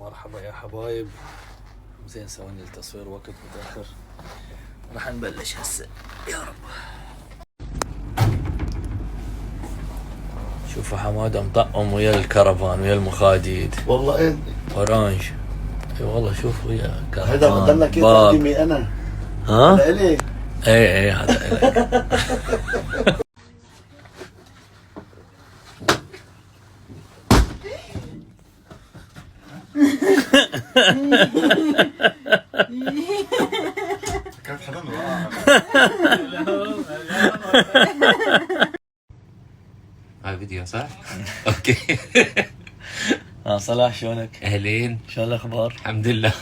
مرحبا يا حبايب. زين سوينا التصوير وقت متأخر، راح نبلش هسه يا رب. شوفوا حماده مطقم ويا الكرفان ويا المخاديد. والله ايه اورانج. اي والله شوف ويا كرفان. هذا ضلك تقدمي انا. ها؟ هذا الي. اي هذا الك. كانت حدا هاي فيديو صح؟ اوكي. صلاح شلونك؟ اهلين، شلون الاخبار؟ الحمد لله.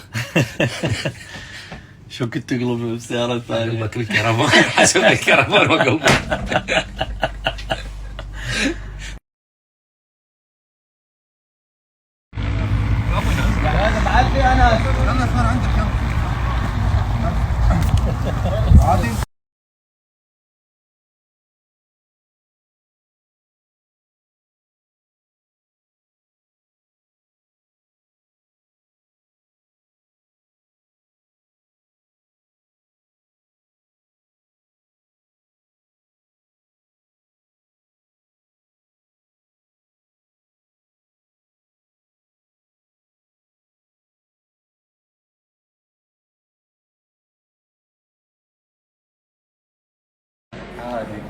شو كنت تقلب بالسيارة الثانية؟ قلبك الكرفان، حسب الكرفان وقلبك. تعال في انا يلا صار عندك عادي.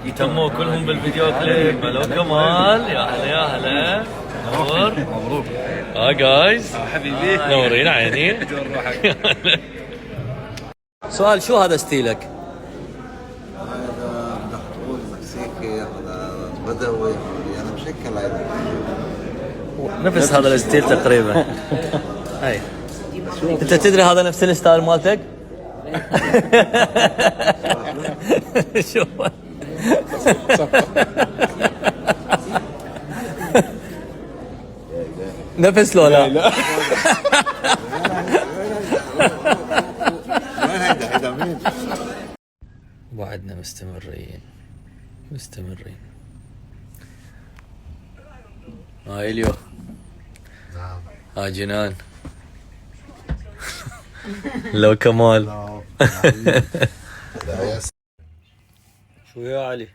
يتموا كلهم بالفيديو كليب. الو كمال، يا هلا يا هلا. نور مبروك. جايز حبيبي نورين عيني. سؤال، شو هذا ستيلك؟ هذا دخول مكسيكي، هذا بدوي، يعني مشكل هذا. نفس هذا الستيل تقريبا. هاي انت تدري هذا نفس الستايل مالتك؟ شو نفس لو لا؟ وين هيدا مين؟ وعدنا مستمرين. هاي اليو. نعم. ها جنان. لو كمال. شو يا علي؟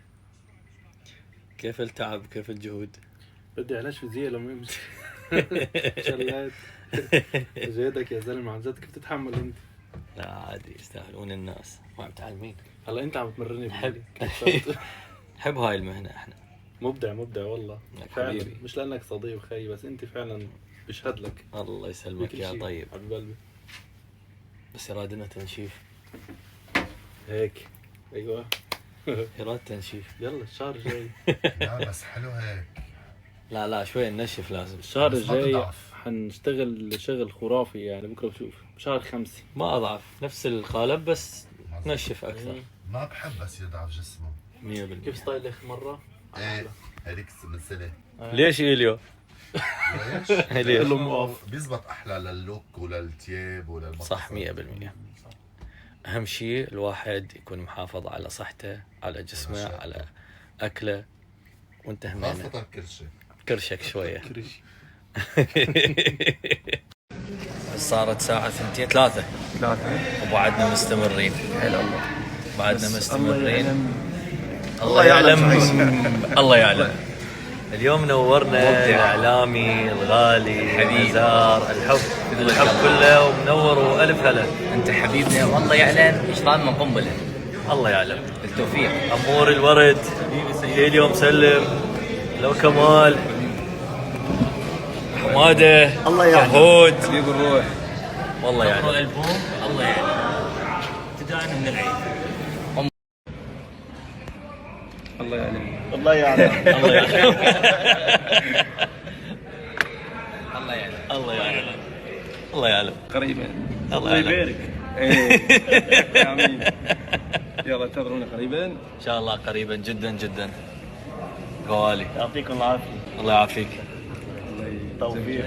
كيف التعب؟ كيف الجهود؟ بدي علاج فيزياء لما يمشي. شلات جيدك يا زلمه، عن جد كيف تتحمل انت؟ لا عادي، يستاهلون الناس، ما متعلمين. هلا انت عم تمرني حب هاي المهنة احنا. مبدع والله فعلا، حبيبي. مش لانك صديق خي، بس انت فعلا بشهد لك. الله يسلمك يا طيب. حبيب قلبي. بس يرادنا تنشيف. هيك ايوه. يراد تنشيف. يلا الشهر الجاي. لا بس حلو هيك. لا شوي ننشف لازم. الشهر بس ما الجاي تضعف. حنشتغل شغل خرافي يعني، بكره بشوف بشهر 5. ما اضعف، نفس القالب بس نشف اكثر. ما بحب بس يضعف جسمه. 100%. كيف ستايل اخر مره؟ ايه هذيك من سنه. ليش إليو؟ ليش؟ ليش؟ بيزبط احلى لللوك وللتياب وللمقص. صح 100%. أهم شيء الواحد يكون محافظ على صحته، على جسمه، على أكله. وانت همينة خاصة كرشه. كرشك شوية. صارت ساعة 2 3 وبعدنا مستمرين. حلو الله. بعدنا مستمرين. الله يعلم. الله يعلم. اليوم نورنا الإعلامي الغالي حبيب الحب كله ومنور وألف هلا. انت حبيبنا والله يعلم ايش طالما قنبله. الله يعلم. بالتوفيق. أمور الورد اليوم سلم. لو كمال حماده الله يعلم. هود حبيب الروح. والله يعني يعلم. الالبوم الله يعلم. ابتداء من العيد. الله يعلم. الله يعلم. الله يعلم. الله يعلم. الله يعلم. الله يعلم. قريبا. الله يبارك. امين. يلا انتظرونا قريبا ان شاء الله قريبا جدا قوالي. يعطيكم العافيه. الله يعافيك. توفيق.